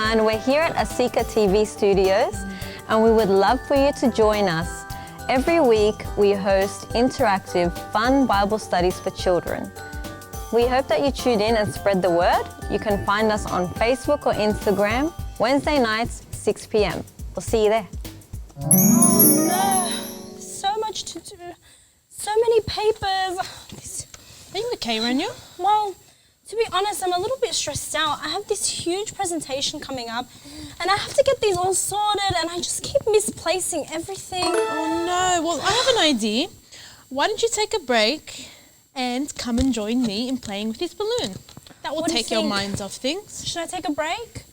everyone. We're here at ACECA TV studios and we would love for you to join us. Every week we host interactive, fun Bible studies for children. We hope that you tune in and spread the word. You can find us on Facebook or Instagram, Wednesday nights, 6 p.m. We'll see you there. Oh no, so much to do. So many papers. Are you okay, Rania? Well, to be honest, I'm a little bit stressed out. I have this huge presentation coming up and I have to get these all sorted and I just keep misplacing everything. Oh no, well I have an idea. Why don't you take a break and come and join me in playing with this balloon? That will take your minds off things. Should I take a break?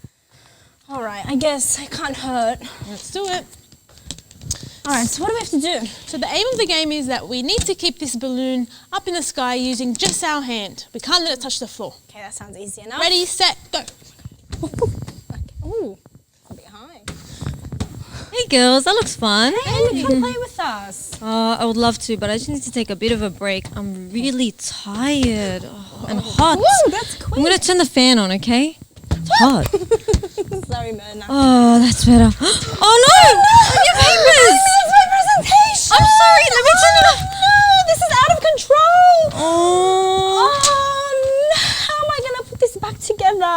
All right, I guess it can't hurt. Let's do it. All right, so what do we have to do? So the aim of the game is that we need to keep this balloon up in the sky using just our hand. We can't let it touch the floor. Okay, that sounds easy enough. Ready, set, go. Ooh, it's a bit high. Hey girls, that looks fun. Hey, come play with us. I would love to, but I just need to take a bit of a break. I'm really tired and hot. Woo, that's quick. I'm going to turn the fan on, okay? It's hot. Sorry, Myrna. Oh, that's better. Oh no! Your papers! It's my presentation! I'm sorry, let me turn it off. No, this is out of control! Oh. Oh, no. How am I going to put this back together?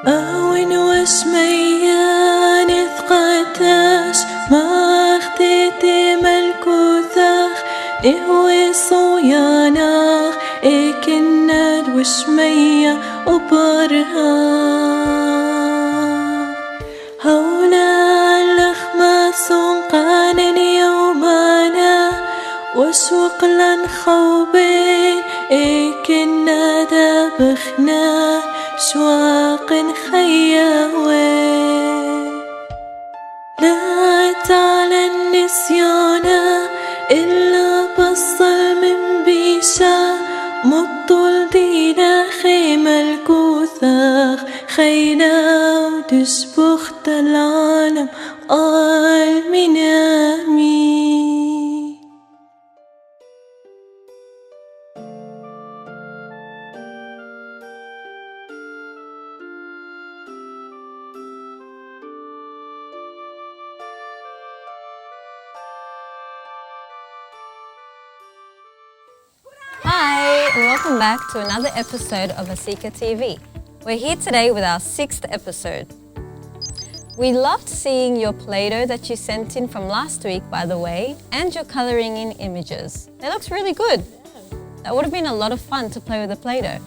أوين واسميا نثقتاش ما اختيتي ملكوثاخ نهوي صوياناخ إكناد وشميا وبرها هونا لخما سنقان يومانا وسوق لن خوبين إكناد بخنا شواق خياوي لا تعلى النسيان إلا بصل من بيشا مطل دينا خيمة الكوثاخ خينا ودشبخت العالم قال منامي. Hi, and welcome back to another episode of ACECA TV. We're here today with our 6th episode. We loved seeing your Play-Doh that you sent in from last week, by the way, and your colouring in images. It looks really good. That would have been a lot of fun to play with the Play-Doh.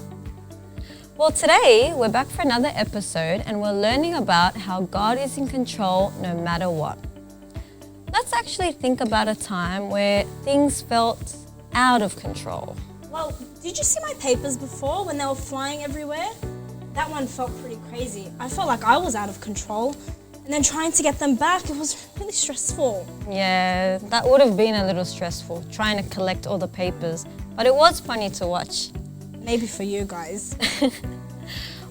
Well, today we're back for another episode and we're learning about how God is in control no matter what. Let's actually think about a time where things felt out of control. Well, did you see my papers before when they were flying everywhere? That one felt pretty crazy. I felt like I was out of control. And then trying to get them back, it was really stressful. Yeah, that would have been a little stressful, trying to collect all the papers. But it was funny to watch. Maybe for you guys.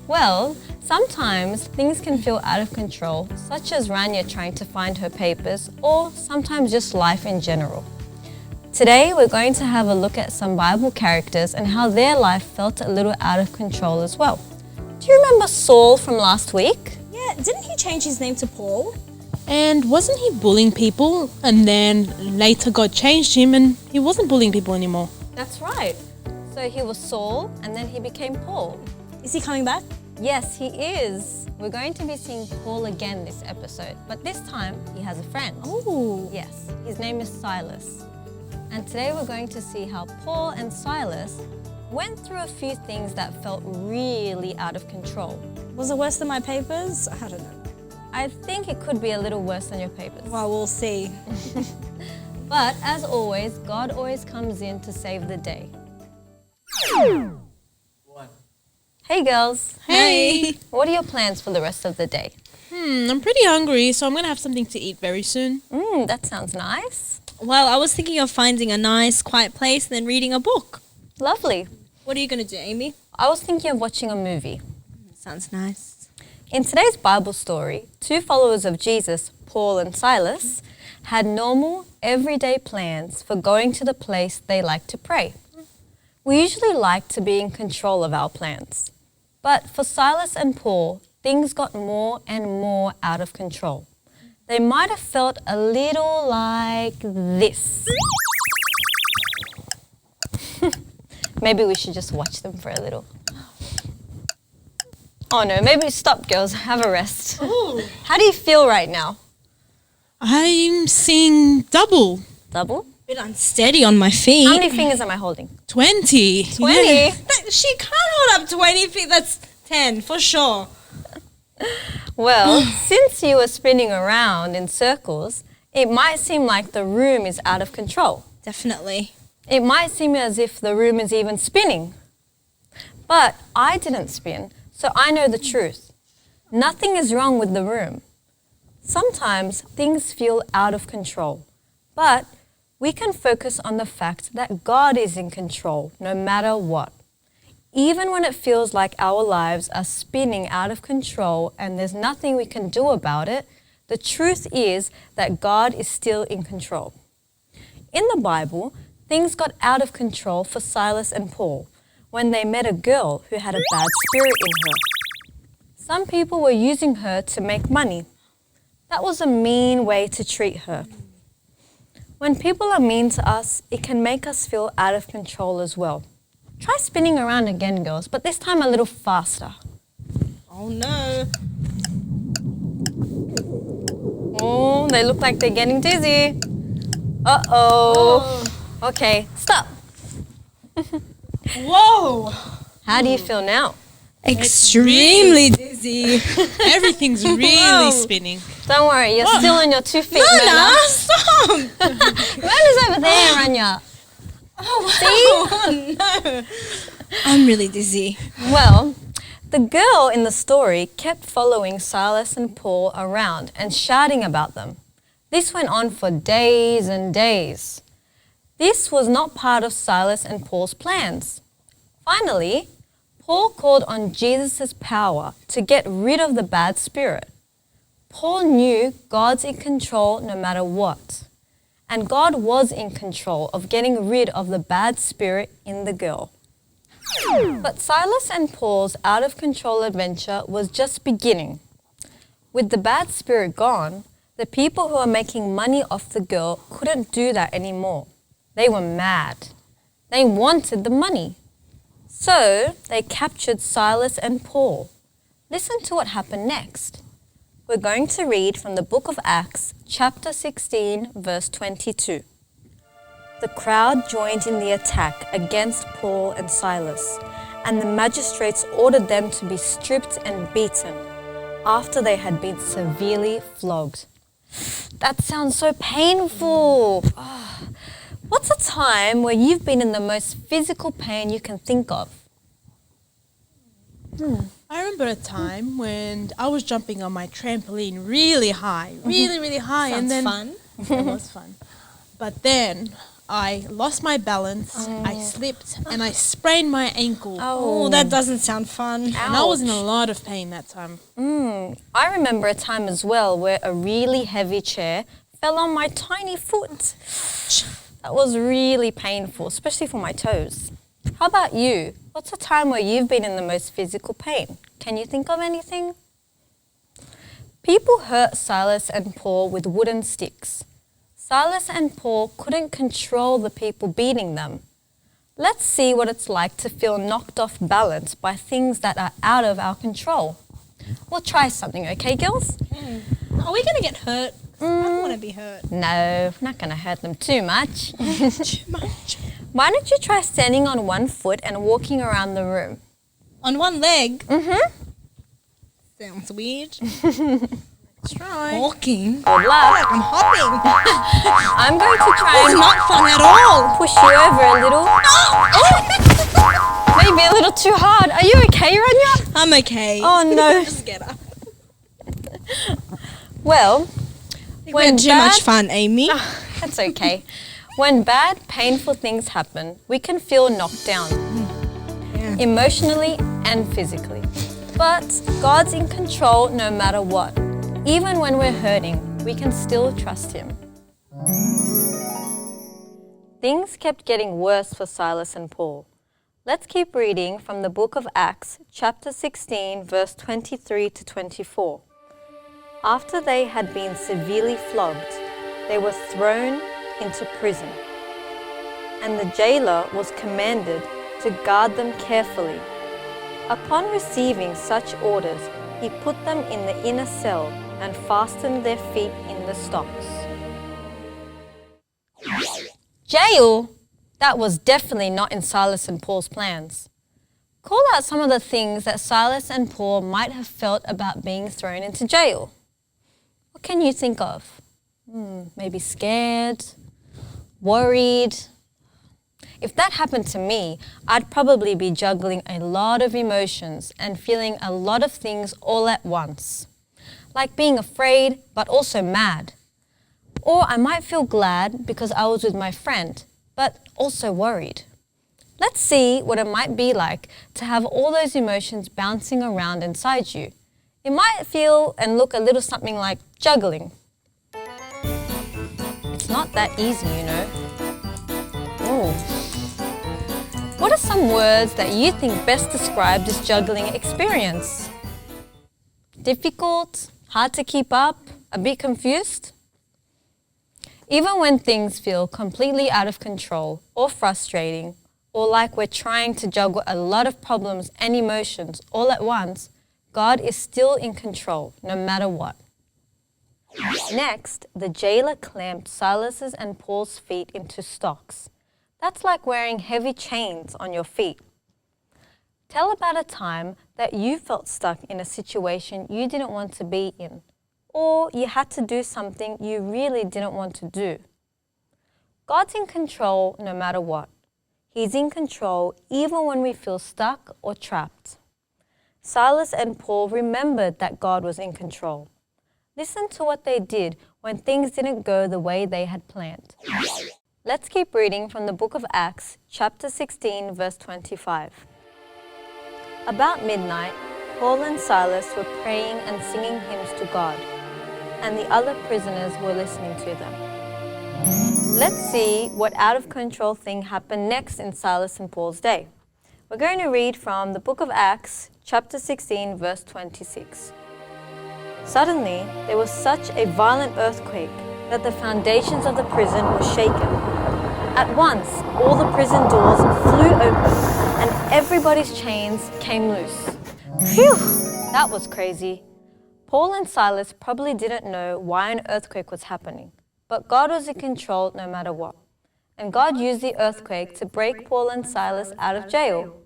Well, sometimes things can feel out of control, such as Rania trying to find her papers, or sometimes just life in general. Today, we're going to have a look at some Bible characters and how their life felt a little out of control as well. Do you remember Saul from last week? Yeah, didn't he change his name to Paul? And wasn't he bullying people? And then later God changed him and he wasn't bullying people anymore. That's right. So he was Saul and then he became Paul. Is he coming back? Yes, he is. We're going to be seeing Paul again this episode, but this time he has a friend. Oh. Yes, his name is Silas. And today we're going to see how Paul and Silas went through a few things that felt really out of control. Was it worse than my papers? I don't know. I think it could be a little worse than your papers. Well, we'll see. But as always, God always comes in to save the day. Hey girls. Hey. What are your plans for the rest of the day? I'm pretty hungry, so I'm going to have something to eat very soon. That sounds nice. Well, I was thinking of finding a nice, quiet place and then reading a book. Lovely. What are you going to do, Amy? I was thinking of watching a movie. Sounds nice. In today's Bible story, two followers of Jesus, Paul and Silas, had normal, everyday plans for going to the place they like to pray. We usually like to be in control of our plans. But for Silas and Paul, things got more and more out of control. They might have felt a little like this. Maybe we should just watch them for a little. Oh no, maybe stop girls, have a rest. How do you feel right now? I'm seeing double. Double? Bit unsteady on my feet. How many fingers am I holding? 20. 20? Yeah. She can't hold up 20 feet. That's 10 for sure. Well, since you were spinning around in circles, it might seem like the room is out of control. Definitely. It might seem as if the room is even spinning. But I didn't spin, so I know the truth. Nothing is wrong with the room. Sometimes things feel out of control, but we can focus on the fact that God is in control no matter what. Even when it feels like our lives are spinning out of control and there's nothing we can do about it, the truth is that God is still in control. In the Bible, things got out of control for Silas and Paul when they met a girl who had a bad spirit in her. Some people were using her to make money. That was a mean way to treat her. When people are mean to us, it can make us feel out of control as well. Try spinning around again, girls, but this time a little faster. Oh no. Oh, they look like they're getting dizzy. Uh-oh. Okay, stop. Whoa! How do you feel now? Extremely dizzy. Everything's really spinning. Don't worry, you're still on your 2 feet, Nana, Myrna. stop! Myrna's over there, Rania. Oh no. I'm really dizzy. Well, the girl in the story kept following Silas and Paul around and shouting about them. This went on for days and days. This was not part of Silas and Paul's plans. Finally, Paul called on Jesus' power to get rid of the bad spirit. Paul knew God's in control no matter what. And God was in control of getting rid of the bad spirit in the girl. But Silas and Paul's out-of-control adventure was just beginning. With the bad spirit gone, the people who were making money off the girl couldn't do that anymore. They were mad. They wanted the money. So they captured Silas and Paul. Listen to what happened next. We're going to read from the book of Acts, chapter 16, verse 22. The crowd joined in the attack against Paul and Silas, and the magistrates ordered them to be stripped and beaten after they had been severely flogged. That sounds so painful. What's a time where you've been in the most physical pain you can think of? I remember a time when I was jumping on my trampoline really high, really high. Sounds and then fun. It was fun. But then I lost my balance, I slipped, and I sprained my ankle. Oh, that doesn't sound fun. And I was in a lot of pain that time. I remember a time as well where a really heavy chair fell on my tiny foot. That was really painful, especially for my toes. How about you? What's a time where you've been in the most physical pain? Can you think of anything? People hurt Silas and Paul with wooden sticks. Silas and Paul couldn't control the people beating them. Let's see what it's like to feel knocked off balance by things that are out of our control. We'll try something, okay, girls? Are we going to get hurt? I don't want to be hurt. No, not going to hurt them too much. Too much. Why don't you try standing on one foot and walking around the room? On one leg? Mm-hmm. Sounds weird. Let's try. Walking? Good luck. I'm hopping. I'm going to try It's and not fun at all. push you over a little. Maybe a little too hard. Are you okay, Rania? I'm okay. Oh no. Just get up. Well, We had too much fun, Amy. that's okay. When bad, painful things happen, we can feel knocked down, Yeah. emotionally and physically. But God's in control no matter what. Even when we're hurting, we can still trust Him. Things kept getting worse for Silas and Paul. Let's keep reading from the book of Acts, chapter 16, verse 23 to 24. After they had been severely flogged, they were thrown into prison, and the jailer was commanded to guard them carefully. Upon receiving such orders, he put them in the inner cell and fastened their feet in the stocks. Jail? That was definitely not in Silas and Paul's plans. Call out some of the things that Silas and Paul might have felt about being thrown into jail. What can you think of? Maybe scared, worried. If that happened to me, I'd probably be juggling a lot of emotions and feeling a lot of things all at once, like being afraid but also mad. Or I might feel glad because I was with my friend, but also worried. Let's see what it might be like to have all those emotions bouncing around inside you. It might feel and look a little something like juggling. It's not that easy, you know. Ooh. What are some words that you think best describe this juggling experience? Difficult? Hard to keep up? A bit confused? Even when things feel completely out of control or frustrating, or like we're trying to juggle a lot of problems and emotions all at once, God is still in control no matter what. Next, the jailer clamped Silas's and Paul's feet into stocks. That's like wearing heavy chains on your feet. Tell about a time that you felt stuck in a situation you didn't want to be in, or you had to do something you really didn't want to do. God's in control no matter what. He's in control even when we feel stuck or trapped. Silas and Paul remembered that God was in control. Listen to what they did when things didn't go the way they had planned. Let's keep reading from the book of Acts, chapter 16, verse 25. About midnight, Paul and Silas were praying and singing hymns to God, and the other prisoners were listening to them. Let's see what out-of-control thing happened next in Silas and Paul's day. We're going to read from the book of Acts, chapter 16, verse 26. Suddenly, there was such a violent earthquake that the foundations of the prison were shaken. At once, all the prison doors flew open and everybody's chains came loose. Phew! That was crazy. Paul and Silas probably didn't know why an earthquake was happening, but God was in control no matter what. And God used the earthquake to break Paul and Silas out of jail.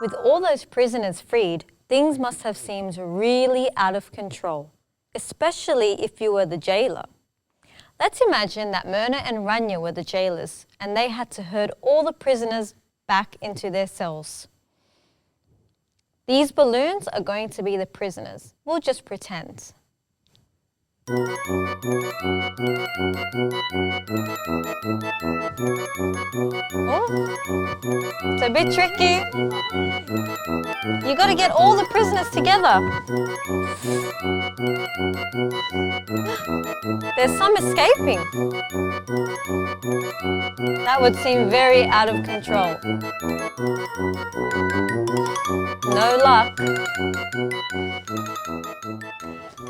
With all those prisoners freed, things must have seemed really out of control, especially if you were the jailer. Let's imagine that Myrna and Rania were the jailers and they had to herd all the prisoners back into their cells. These balloons are going to be the prisoners. We'll just pretend. Oh, it's a bit tricky. You got to get all the prisoners together. There's some escaping. That would seem very out of control. No luck.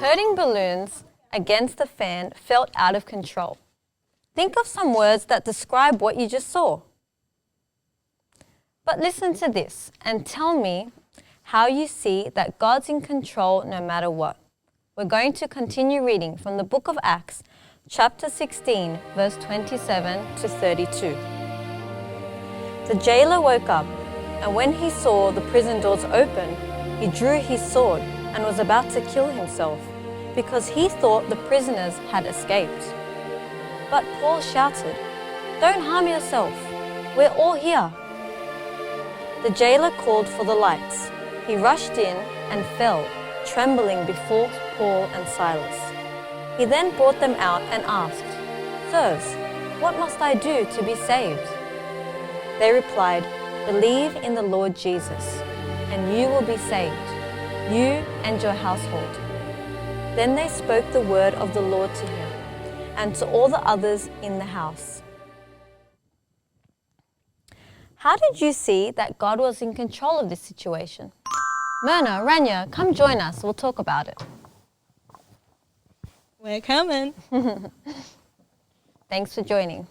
Herding balloons against the fan felt out of control. Think of some words that describe what you just saw. But listen to this and tell me how you see that God's in control no matter what. We're going to continue reading from the book of Acts, chapter 16, verse 27 to 32. The jailer woke up, and when he saw the prison doors open, he drew his sword and was about to kill himself because he thought the prisoners had escaped. But Paul shouted, "Don't harm yourself. We're all here." The jailer called for the lights. He rushed in and fell, trembling before Paul and Silas. He then brought them out and asked, "Sirs, what must I do to be saved?" They replied, "Believe in the Lord Jesus, and you will be saved, you and your household." Then they spoke the word of the Lord to him and to all the others in the house. How did you see that God was in control of this situation? Myrna, Rania, come join us. We'll talk about it. We're coming. Thanks for joining.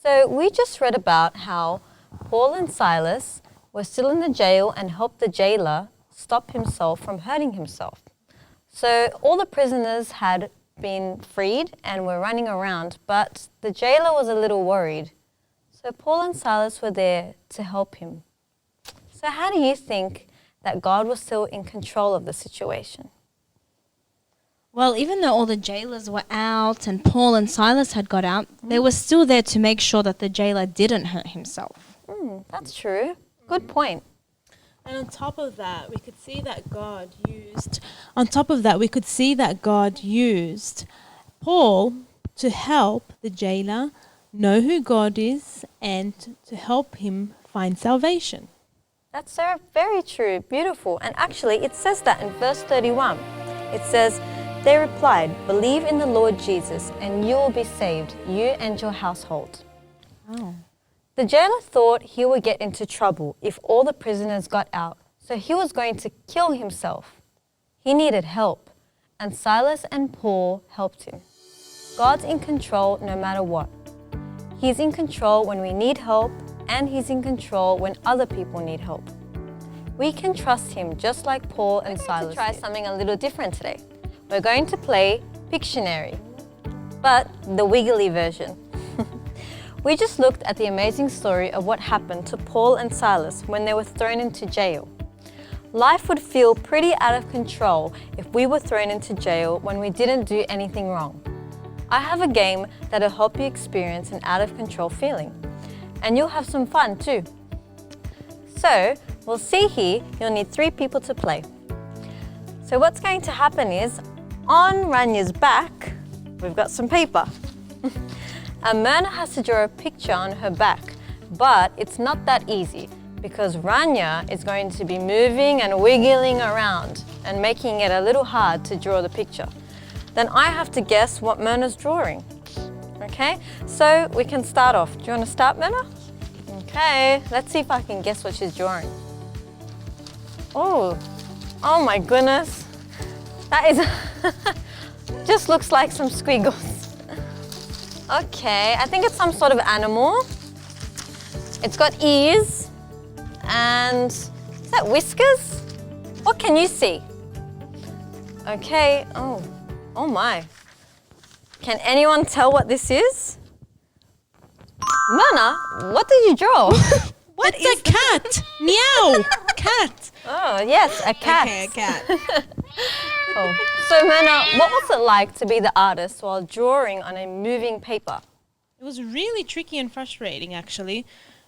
So we just read about how Paul and Silas were still in the jail and helped the jailer stop himself from hurting himself. So all the prisoners had been freed and were running around, but the jailer was a little worried. So Paul and Silas were there to help him. So how do you think that God was still in control of the situation? Well, even though all the jailers were out and Paul and Silas had got out, they were still there to make sure that the jailer didn't hurt himself. That's true. Good point. And on top of that, we could see that God used Paul to help the jailer know who God is and to help him find salvation. That's so very true. Beautiful. And actually, it says that in verse 31. It says, they replied, "Believe in the Lord Jesus, and you will be saved, you and your household." Oh. The jailer thought he would get into trouble if all the prisoners got out, so he was going to kill himself. He needed help, and Silas and Paul helped him. God's in control no matter what. He's in control when we need help, and He's in control when other people need help. We can trust Him just like Paul and Silas. We're going to try something a little different today. We're going to play Pictionary, but the wiggly version. We just looked at the amazing story of what happened to Paul and Silas when they were thrown into jail. Life would feel pretty out of control if we were thrown into jail when we didn't do anything wrong. I have a game that'll help you experience an out of control feeling. And you'll have some fun too. So, we'll see here, you'll need 3 people to play. So what's going to happen is, on Ranya's back, we've got some paper. And Myrna has to draw a picture on her back, but it's not that easy because Rania is going to be moving and wiggling around and making it a little hard to draw the picture. Then I have to guess what Myrna's drawing. Okay, so we can start off. Do you want to start, Myrna? Okay, let's see if I can guess what she's drawing. Oh my goodness. That is, just looks like some squiggles. Okay, I think it's some sort of animal. It's got ears and, is that whiskers? What can you see? Okay, oh my. Can anyone tell what this is? Myrna, what did you draw? What is a cat? Meow! Cat. Oh, yes, a cat. Okay, a cat. Oh. So Myrna, what was it like to be the artist while drawing on a moving paper? It was really tricky and frustrating, actually.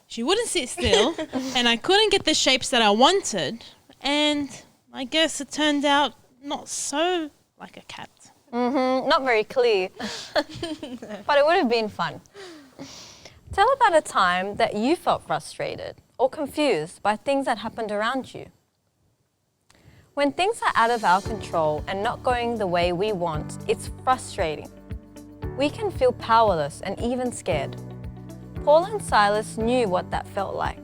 She wouldn't sit still, and I couldn't get the shapes that I wanted. And I guess it turned out not so like a cat. Not very clear, but it would have been fun. Tell about a time that you felt frustrated or confused by things that happened around you. When things are out of our control and not going the way we want, it's frustrating. We can feel powerless and even scared. Paul and Silas knew what that felt like.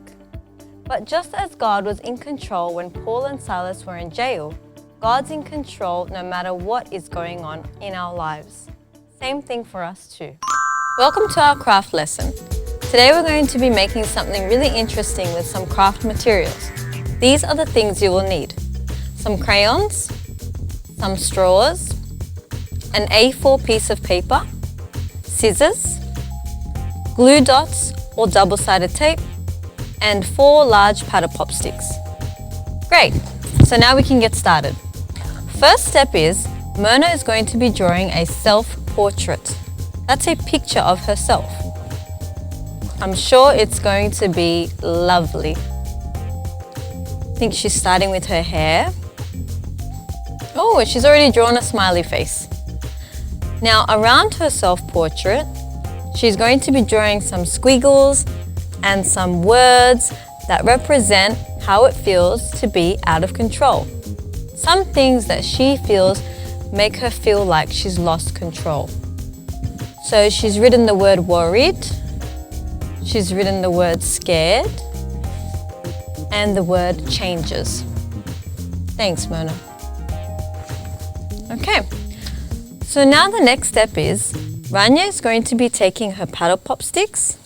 But just as God was in control when Paul and Silas were in jail, God's in control no matter what is going on in our lives. Same thing for us too. Welcome to our craft lesson. Today we're going to be making something really interesting with some craft materials. These are the things you will need. Some crayons, some straws, an A4 piece of paper, scissors, glue dots or double-sided tape, and 4 large paddle pop sticks. Great, so now we can get started. first step is Myrna is going to be drawing a self-portrait. That's a picture of herself. I'm sure it's going to be lovely. I think she's starting with her hair. Oh, she's already drawn a smiley face. Now around her self-portrait, she's going to be drawing some squiggles and some words that represent how it feels to be out of control. Some things that she feels make her feel like she's lost control. So she's written the word worried, she's written the word scared, and the word changes. Thanks, Mona. Okay, so now the next step is Rania is going to be taking her paddle pop sticks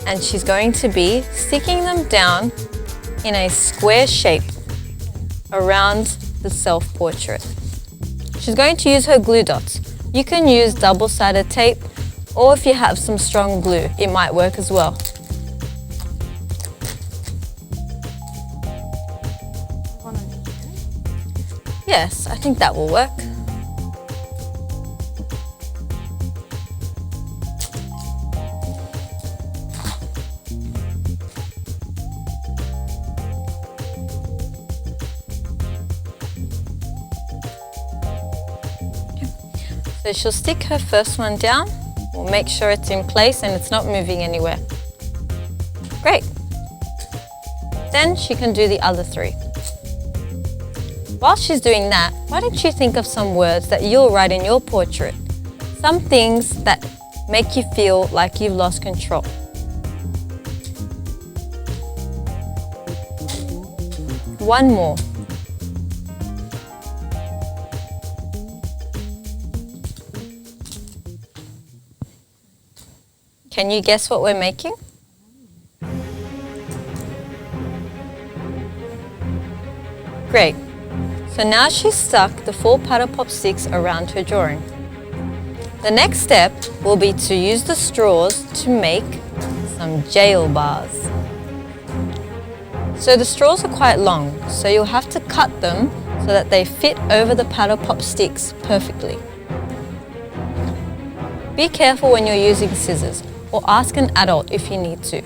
and she's going to be sticking them down in a square shape around the self-portrait. She's going to use her glue dots. You can use double-sided tape, or if you have some strong glue, it might work as well. Yes, I think that will work. So she'll stick her first one down. We'll make sure it's in place and it's not moving anywhere. Great. Then she can do the other three. While she's doing that, why don't you think of some words that you'll write in your portrait? Some things that make you feel like you've lost control. One more. Can you guess what we're making? Great. So now she's stuck the 4 paddle pop sticks around her drawing. The next step will be to use the straws to make some jail bars. So the straws are quite long, so you'll have to cut them so that they fit over the paddle pop sticks perfectly. Be careful when you're using scissors, or ask an adult if you need to.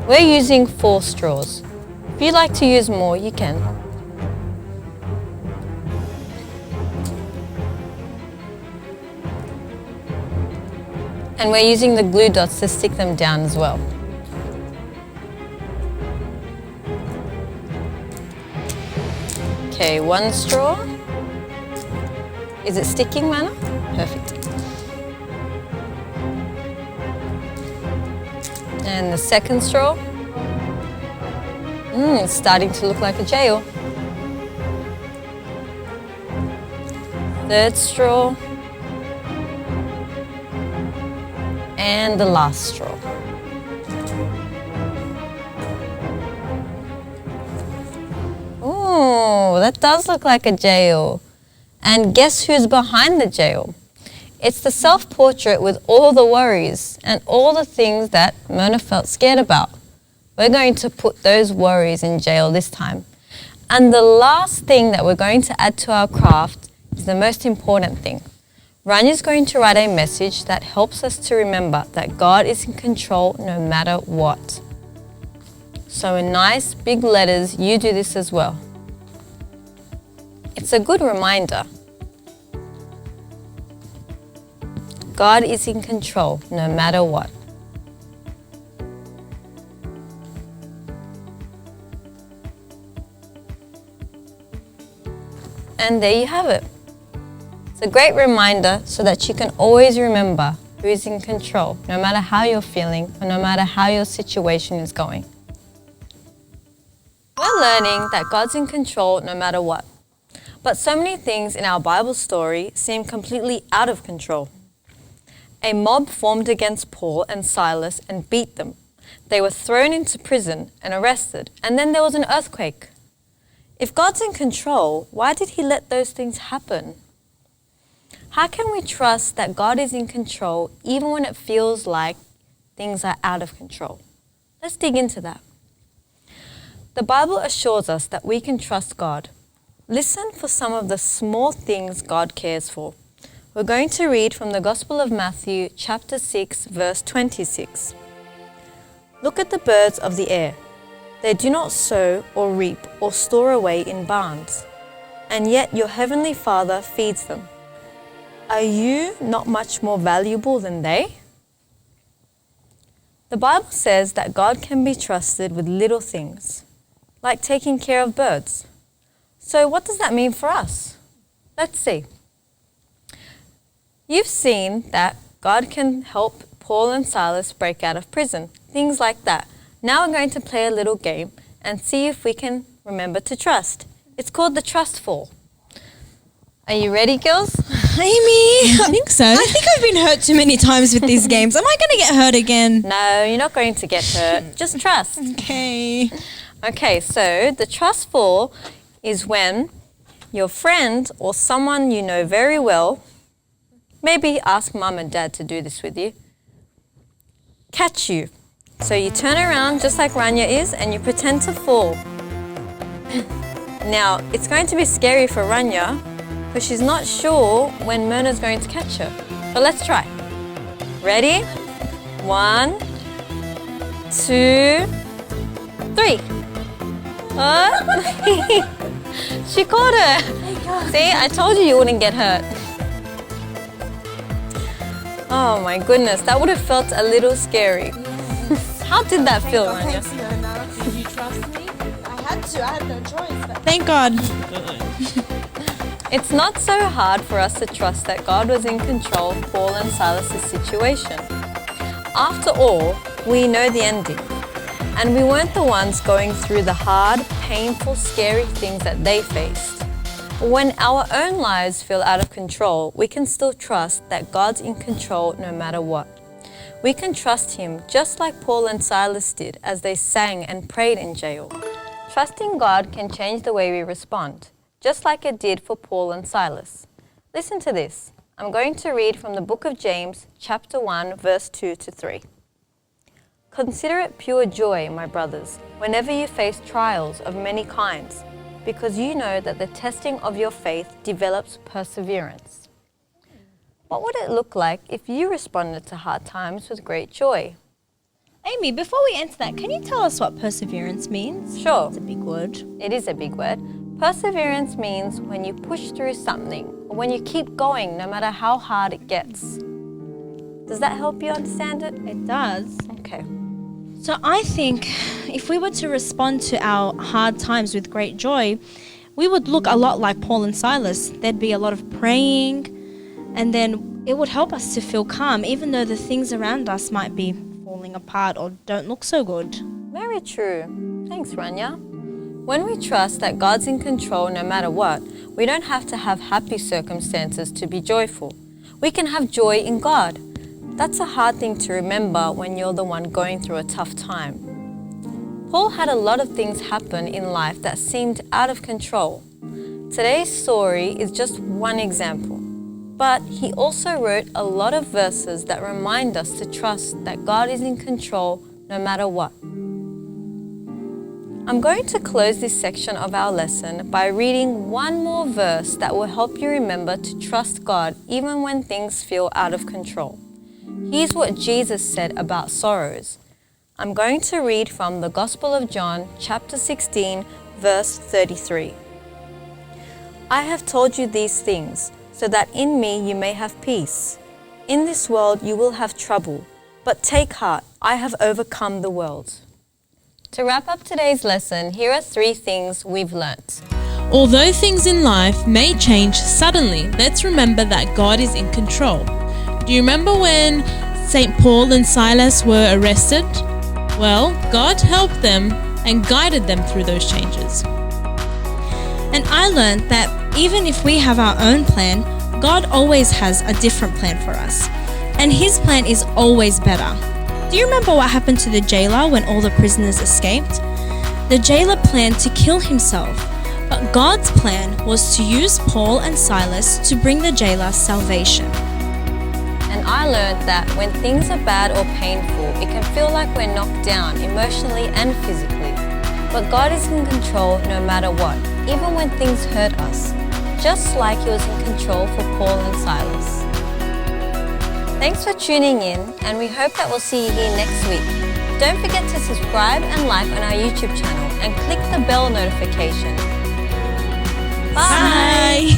We're using 4 straws. If you'd like to use more, you can. And we're using the glue dots to stick them down as well. Okay, 1 straw. Is it sticking, Mana? Perfect. And the second straw. It's starting to look like a jail. Third straw. And the last straw. Ooh, that does look like a jail. And guess who's behind the jail? It's the self-portrait with all the worries and all the things that Mona felt scared about. We're going to put those worries in jail this time. And the last thing that we're going to add to our craft is the most important thing. Ranya's going to write a message that helps us to remember that God is in control no matter what. So in nice big letters, you do this as well. It's a good reminder. God is in control no matter what. And there you have it. It's a great reminder so that you can always remember who is in control, no matter how you're feeling or no matter how your situation is going. We're learning that God's in control no matter what. But so many things in our Bible story seem completely out of control. A mob formed against Paul and Silas and beat them. They were thrown into prison and arrested, and then there was an earthquake. If God's in control, why did he let those things happen? How can we trust that God is in control even when it feels like things are out of control? Let's dig into that. The Bible assures us that we can trust God. Listen for some of the small things God cares for. We're going to read from the Gospel of Matthew, chapter 6, verse 26. Look at the birds of the air. They do not sow or reap or store away in barns, and yet your heavenly Father feeds them. Are you not much more valuable than they? The Bible says that God can be trusted with little things, like taking care of birds. So what does that mean for us? Let's see. You've seen that God can help Paul and Silas break out of prison, things like that. Now we're going to play a little game and see if we can remember to trust. It's called the trust fall. Are you ready, girls? Amy, I think so. I think I've been hurt too many times with these games. Am I going to get hurt again? No, you're not going to get hurt. Just trust. Okay. Okay, so the trust fall is when your friend or someone you know very well, maybe ask mum and dad to do this with you, catch you. So you turn around just like Rania is and you pretend to fall. Now, it's going to be scary for Rania because she's not sure when Myrna's going to catch her. But let's try. Ready? 1, 2, 3. She caught her. See, I told you wouldn't get hurt. Oh my goodness, that would have felt a little scary. How did that feel, Rania? Did you trust me? I had no choice. But Thank God. It's not so hard for us to trust that God was in control of Paul and Silas' situation. After all, we know the ending. And we weren't the ones going through the hard, painful, scary things that they faced. When our own lives feel out of control, we can still trust that God's in control no matter what. We can trust Him just like Paul and Silas did as they sang and prayed in jail. Trusting God can change the way we respond, just like it did for Paul and Silas. Listen to this. I'm going to read from the book of James, chapter 1, verse 2 to 3. Consider it pure joy, my brothers, whenever you face trials of many kinds, because you know that the testing of your faith develops perseverance. What would it look like if you responded to hard times with great joy? Amy, before we answer that, can you tell us what perseverance means? Sure. It's a big word. It is a big word. Perseverance means when you push through something, or when you keep going no matter how hard it gets. Does that help you understand it? It does. Okay. So I think if we were to respond to our hard times with great joy, we would look a lot like Paul and Silas. There'd be a lot of praying, and then it would help us to feel calm, even though the things around us might be falling apart or don't look so good. Very true. Thanks, Rania. When we trust that God's in control no matter what, we don't have to have happy circumstances to be joyful. We can have joy in God. That's a hard thing to remember when you're the one going through a tough time. Paul had a lot of things happen in life that seemed out of control. Today's story is just one example, but he also wrote a lot of verses that remind us to trust that God is in control no matter what. I'm going to close this section of our lesson by reading one more verse that will help you remember to trust God even when things feel out of control. Here's what Jesus said about sorrows. I'm going to read from the Gospel of John, chapter 16, verse 33. I have told you these things, so that in me you may have peace. In this world you will have trouble, but take heart, I have overcome the world. To wrap up today's lesson, here are 3 things we've learnt. Although things in life may change suddenly, let's remember that God is in control. Do you remember when St. Paul and Silas were arrested? Well, God helped them and guided them through those changes. And I learned that even if we have our own plan, God always has a different plan for us. And His plan is always better. Do you remember what happened to the jailer when all the prisoners escaped? The jailer planned to kill himself, but God's plan was to use Paul and Silas to bring the jailer salvation. And I learned that when things are bad or painful, it can feel like we're knocked down emotionally and physically. But God is in control no matter what, even when things hurt us, just like He was in control for Paul and Silas. Thanks for tuning in, and we hope that we'll see you here next week. Don't forget to subscribe and like on our YouTube channel and click the bell notification. Bye!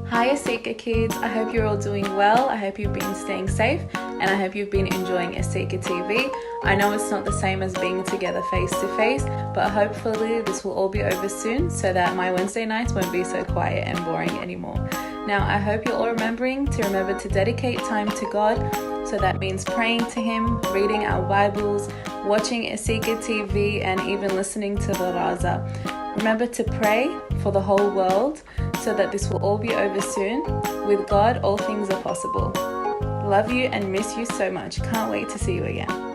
Hi ACECA kids, I hope you're all doing well. I hope you've been staying safe and I hope you've been enjoying ACECA TV. I know it's not the same as being together face to face, but hopefully this will all be over soon so that my Wednesday nights won't be so quiet and boring anymore. Now I hope you're all remember to dedicate time to God. So that means praying to Him, reading our Bibles, watching ACECA TV and even listening to the Raza. Remember to pray for the whole world so that this will all be over soon. With God, all things are possible. Love you and miss you so much. Can't wait to see you again.